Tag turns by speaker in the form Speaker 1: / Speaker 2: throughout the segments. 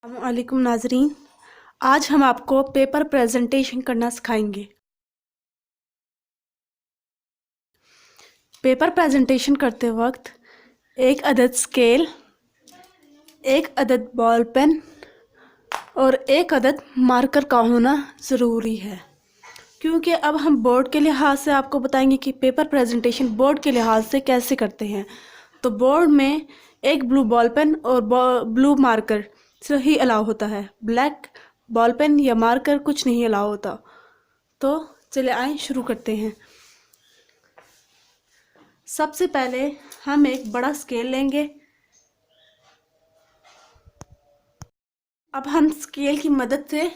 Speaker 1: अस्सलामुअलैकुम नाजरीन। आज हम आपको पेपर प्रेजेंटेशन करना सिखाएंगे। पेपर प्रेजेंटेशन करते वक्त एक अदद स्केल, एक अदद बॉल पेन और एक अदद मार्कर का होना ज़रूरी है, क्योंकि अब हम बोर्ड के लिहाज से आपको बताएंगे कि पेपर प्रेजेंटेशन बोर्ड के लिहाज से कैसे करते हैं। तो बोर्ड में एक ब्लू बॉल पेन और ब्लू मार्कर से ही अलाउ होता है, ब्लैक बॉल पेन या मार्कर कुछ नहीं अलाउ होता। तो चले आए शुरू करते हैं। सबसे पहले हम एक बड़ा स्केल लेंगे। अब हम स्केल की मदद से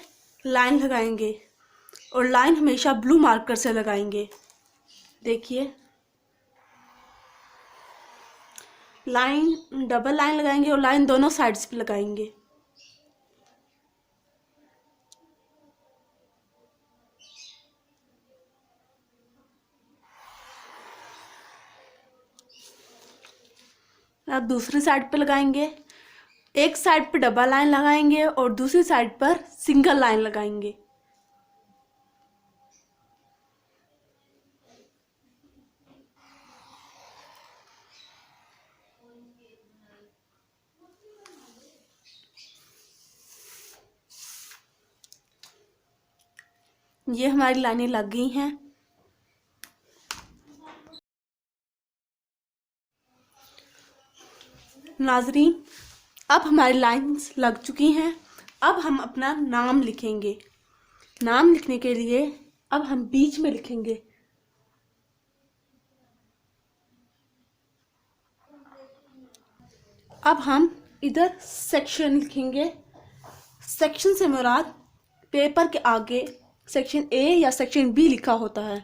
Speaker 1: लाइन लगाएंगे और लाइन हमेशा ब्लू मार्कर से लगाएंगे। देखिए, लाइन डबल लाइन लगाएंगे और लाइन दोनों साइड्स पे लगाएंगे। अब दूसरी साइड पे लगाएंगे। एक साइड पे डबल लाइन लगाएंगे और दूसरी साइड पर सिंगल लाइन लगाएंगे। ये हमारी लाइनें लग गई हैं। नाजरीन, अब हमारी लाइंस लग चुकी हैं। अब हम अपना नाम लिखेंगे। नाम लिखने के लिए अब हम बीच में लिखेंगे। अब हम इधर सेक्शन लिखेंगे। सेक्शन से मुराद पेपर के आगे सेक्शन ए या सेक्शन बी लिखा होता है,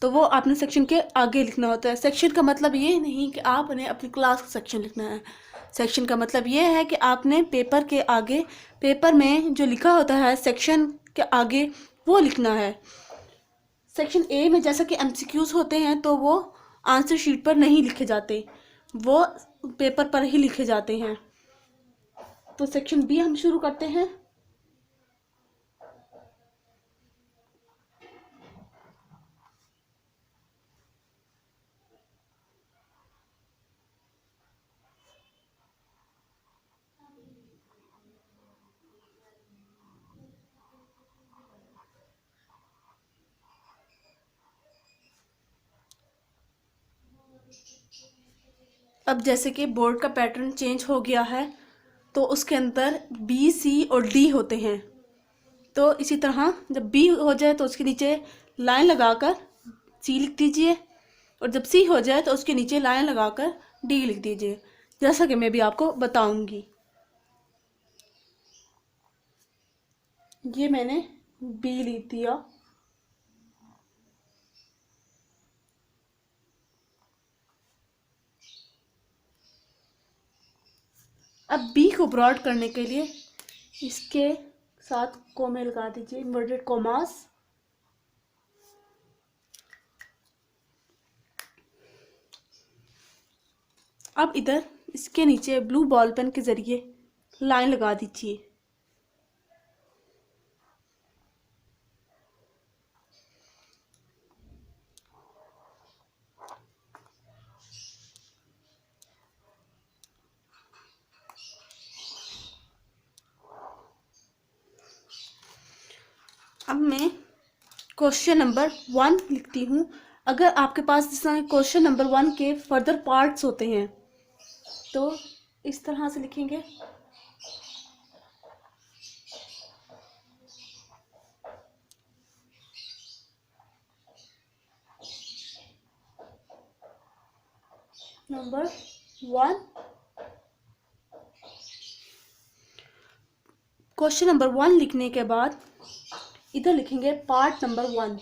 Speaker 1: तो वो आपने सेक्शन के आगे लिखना होता है। सेक्शन का मतलब ये नहीं कि आपने अपनी क्लास का सेक्शन लिखना है। सेक्शन का मतलब ये है कि आपने पेपर के आगे, पेपर में जो लिखा होता है सेक्शन के आगे, वो लिखना है। सेक्शन ए में जैसा कि एमसीक्यूज होते हैं तो वो आंसर शीट पर नहीं लिखे जाते, वो पेपर पर ही लिखे जाते हैं। तो सेक्शन बी हम शुरू करते हैं। अब जैसे कि बोर्ड का पैटर्न चेंज हो गया है, तो उसके अंदर बी, सी और डी होते हैं। तो इसी तरह जब बी हो जाए तो उसके नीचे लाइन लगाकर सी लिख दीजिए, और जब सी हो जाए तो उसके नीचे लाइन लगाकर डी लिख दीजिए, जैसा कि मैं भी आपको बताऊंगी। ये मैंने बी लिख दिया। अब बी को ब्रॉड करने के लिए इसके साथ कोमे लगा दीजिए, इन्वर्टेड कोमास। अब इधर इसके नीचे ब्लू बॉल पेन के जरिए लाइन लगा दीजिए। अब मैं क्वेश्चन नंबर 1 लिखती हूँ। अगर आपके पास जिस तरह क्वेश्चन नंबर 1 के फर्दर पार्ट्स होते हैं तो इस तरह से लिखेंगे। नंबर 1, क्वेश्चन नंबर 1 लिखने के बाद इधर लिखेंगे पार्ट नंबर 1।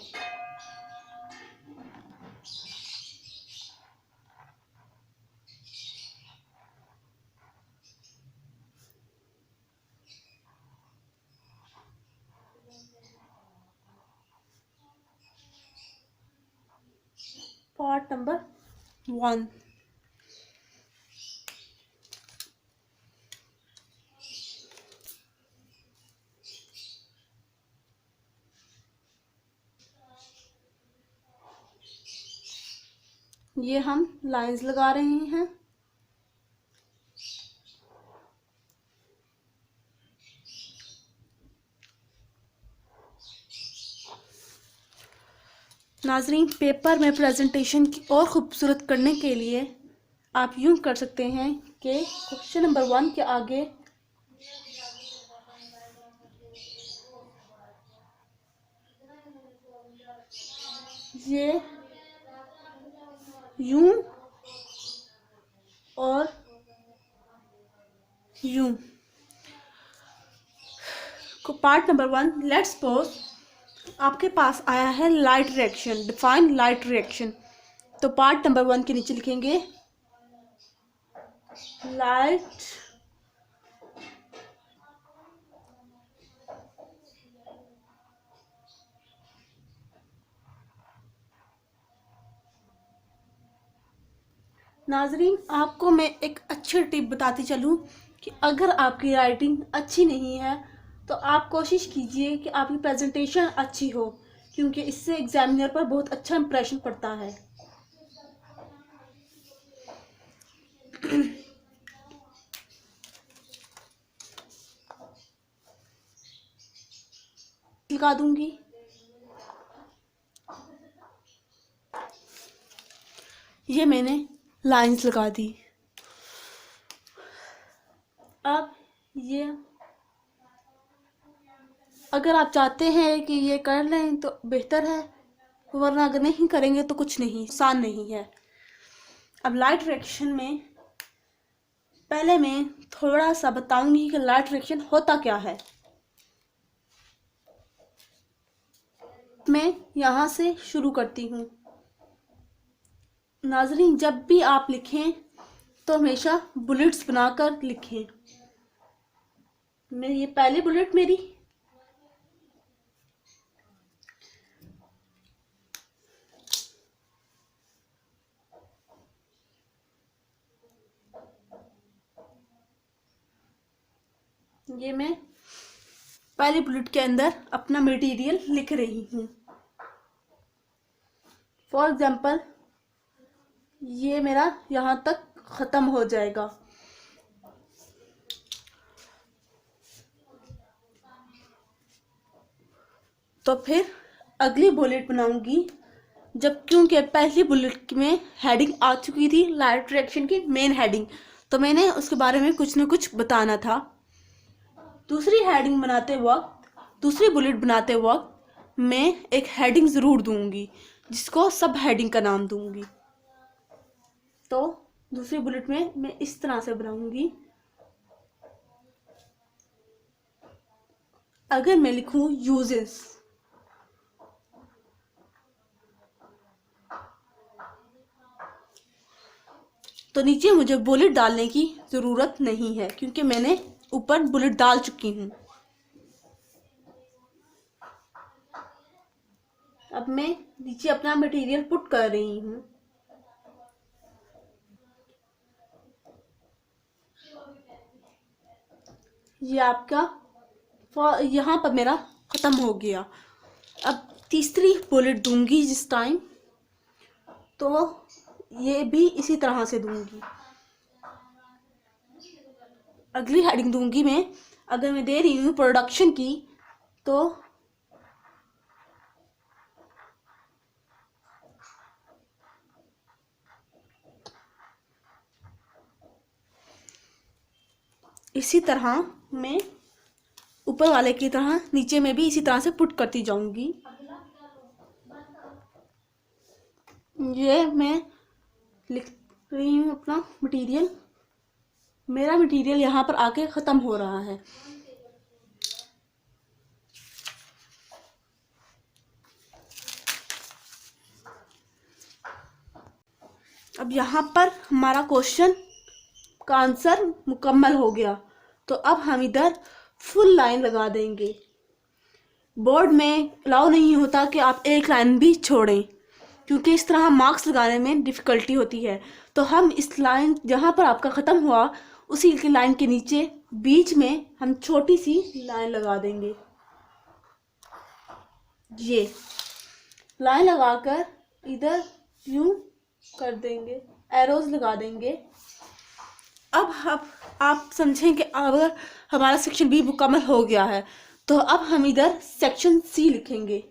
Speaker 1: Part number 1। ये हम लाइंस लगा रहे हैं। नाज़रीन, पेपर में प्रेजेंटेशन की और खूबसूरत करने के लिए आप यूँ कर सकते हैं कि क्वेश्चन नंबर 1 के आगे ये यूँ और यूँ को पार्ट नंबर 1, लेट्स सपोज आपके पास आया है light reaction, define light reaction. तो पार्ट नंबर 1 के नीचे लिखेंगे लाइट नाजरीन, आपको मैं एक अच्छी टिप बताती चलूँ कि अगर आपकी राइटिंग अच्छी नहीं है तो आप कोशिश कीजिए कि आपकी प्रेजेंटेशन अच्छी हो, क्योंकि इससे एग्जामिनर पर बहुत अच्छा इंप्रेशन पड़ता है। लगा दूंगी। ये मैंने लाइंस लगा दी। अब ये अगर आप चाहते हैं कि ये कर लें तो बेहतर है, वरना अगर नहीं करेंगे तो कुछ नहीं, आसान नहीं है। अब लाइट रिएक्शन में पहले मैं थोड़ा सा बताऊंगी कि लाइट रिएक्शन होता क्या है। मैं यहाँ से शुरू करती हूँ। नाजरीन, जब भी आप लिखें तो हमेशा बुलेट्स बनाकर लिखें। मैं ये पहली बुलेट मेरी, ये मैं पहली बुलेट के अंदर अपना मटेरियल लिख रही हूँ। फॉर एग्जाम्पल ये मेरा यहाँ तक ख़त्म हो जाएगा। तो फिर अगली बुलेट बनाऊंगी जब, क्योंकि पहली बुलेट में हेडिंग आ चुकी थी लाइट रिएक्शन की मेन हेडिंग, तो मैंने उसके बारे में कुछ न कुछ बताना था। दूसरी हेडिंग बनाते वक्त, दूसरी बुलेट बनाते वक्त मैं एक हेडिंग ज़रूर दूंगी जिसको सब हेडिंग का नाम दूंगी। तो दूसरी बुलेट में मैं इस तरह से बनाऊंगी। अगर मैं लिखूं यूजेस, तो नीचे मुझे बुलेट डालने की ज़रूरत नहीं है क्योंकि मैंने ऊपर बुलेट डाल चुकी हूँ। अब मैं नीचे अपना मटेरियल पुट कर रही हूँ। ये आपका यहाँ पर मेरा ख़त्म हो गया। अब तीसरी बुलेट दूंगी जिस टाइम, तो ये भी इसी तरह से दूंगी। अगली हेडिंग दूंगी मैं, अगर मैं दे रही हूँ प्रोडक्शन की, तो इसी तरह मैं ऊपर वाले की तरह नीचे में भी इसी तरह से पुट करती जाऊंगी। ये मैं लिख रही हूँ अपना मटेरियल। मेरा मटेरियल यहाँ पर आके ख़त्म हो रहा है। अब यहाँ पर हमारा क्वेश्चन का आंसर मुकम्मल हो गया। तो अब हम इधर फुल लाइन लगा देंगे। बोर्ड में अलाउ नहीं होता कि आप एक लाइन भी छोड़ें, क्योंकि इस तरह मार्क्स लगाने में डिफ़िकल्टी होती है। तो हम इस लाइन जहाँ पर आपका ख़त्म हुआ उसी की लाइन के नीचे बीच में हम छोटी सी लाइन लगा देंगे। ये लाइन लगाकर इधर यूँ कर देंगे, एरोज लगा देंगे। अब आप समझें कि अब हमारा सेक्शन बी मुकम्मल हो गया है, तो अब हम इधर सेक्शन सी लिखेंगे।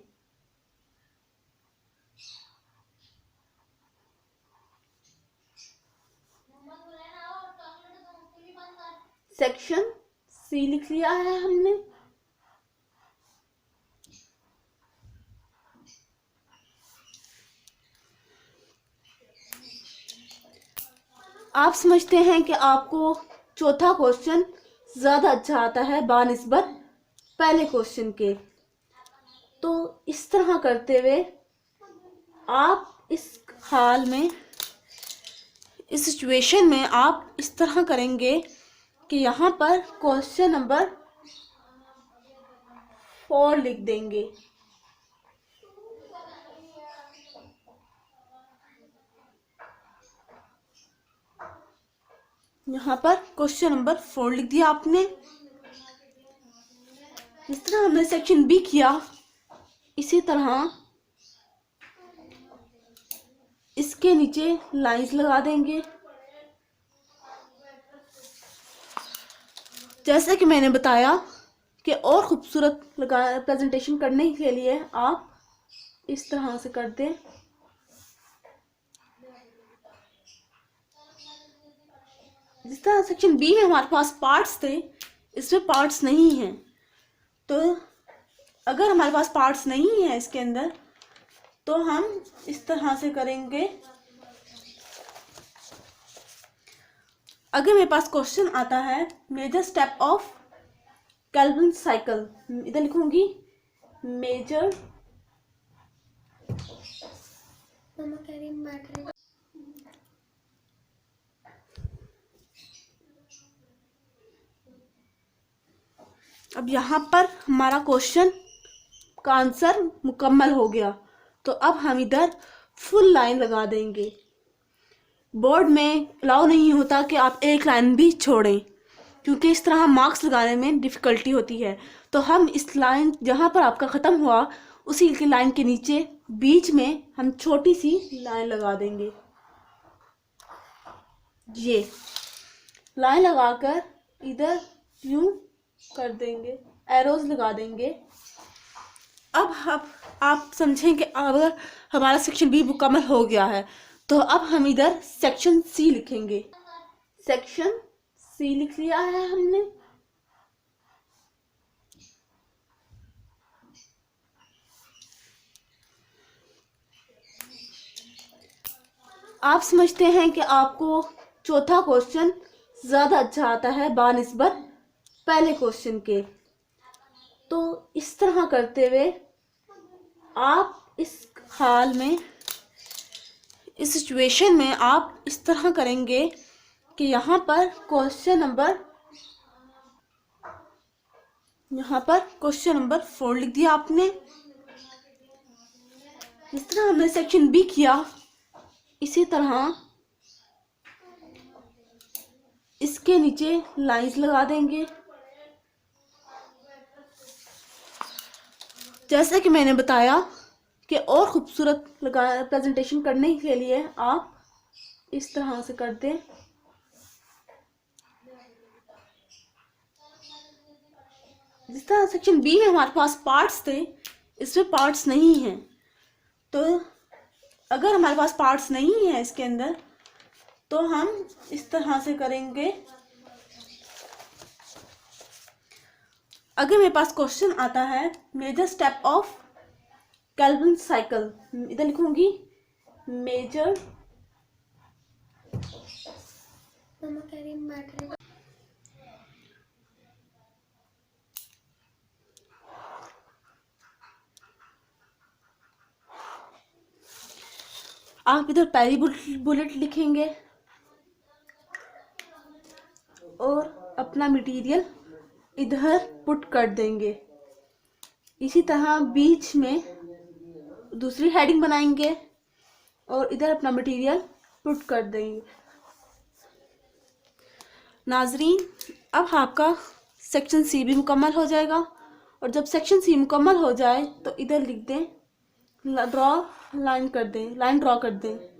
Speaker 1: सेक्शन सी लिख लिया है हमने। आप समझते हैं कि आपको चौथा क्वेश्चन ज़्यादा अच्छा आता है बानिस्बत पहले क्वेश्चन के, तो इस तरह करते हुए आप इस हाल में, इस सिचुएशन में आप इस तरह करेंगे कि यहाँ पर क्वेश्चन नंबर 4 लिख देंगे। यहाँ पर क्वेश्चन नंबर 4 लिख दिया आपने। जिस तरह हमने सेक्शन बी किया, इसी तरह इसके नीचे लाइंस लगा देंगे। जैसे कि मैंने बताया कि और खूबसूरत प्रेजेंटेशन करने के लिए आप इस तरह से कर दें। जिस तरह सेक्शन बी में हमारे पास पार्ट्स थे, इसमें पार्ट्स नहीं हैं, तो अगर हमारे पास पार्ट्स नहीं है इसके अंदर, तो हम इस तरह से करेंगे। अगर मेरे पास क्वेश्चन आता है major step of Kelvin cycle, इधर लिखूंगी मेजर अब यहाँ पर हमारा क्वेश्चन का आंसर मुकम्मल हो गया, तो अब हम इधर फुल लाइन लगा देंगे। बोर्ड में अलाउ नहीं होता कि आप एक लाइन भी छोड़ें, क्योंकि इस तरह मार्क्स लगाने में डिफ़िकल्टी होती है। तो हम इस लाइन जहाँ पर आपका ख़त्म हुआ, उसी की लाइन के नीचे बीच में हम छोटी सी लाइन लगा देंगे। ये लाइन लगाकर इधर यूं कर देंगे, एरोज लगा देंगे। अब आप समझें कि अब हमारा सेक्शन बी मुकम्मल हो गया है, तो अब हम इधर सेक्शन सी लिखेंगे। सेक्शन सी लिख लिया है हमने। आप समझते हैं कि आपको चौथा क्वेश्चन ज़्यादा अच्छा आता है बानिस्बत पहले क्वेश्चन के, तो इस तरह करते हुए आप इस हाल में, इस सिचुएशन में आप इस तरह करेंगे कि यहाँ पर क्वेश्चन नंबर 4 लिख दिया आपने। जिस तरह हमने सेक्शन बी किया, इसी तरह इसके नीचे लाइंस लगा देंगे। जैसे कि मैंने बताया कि और खूबसूरत प्रेजेंटेशन करने के लिए आप इस तरह से कर दें। जिस तरह सेक्शन बी में हमारे पास पार्ट्स थे, इसमें पार्ट्स नहीं हैं, तो अगर हमारे पास पार्ट्स नहीं है इसके अंदर, तो हम इस तरह से करेंगे। अगर मेरे पास क्वेश्चन आता है major step of Kelvin cycle, इधर लिखूंगी मेजर आप इधर पहली बुलेट लिखेंगे और अपना मटेरियल इधर पुट कर देंगे। इसी तरह बीच में दूसरी हेडिंग बनाएंगे और इधर अपना मटेरियल पुट कर देंगे। नाजरीन, अब आपका सेक्शन सी भी मुकम्मल हो जाएगा, और जब सेक्शन सी मुकम्मल हो जाए तो इधर लिख दें, ड्रॉ लाइन कर दें, लाइन ड्रॉ कर दें।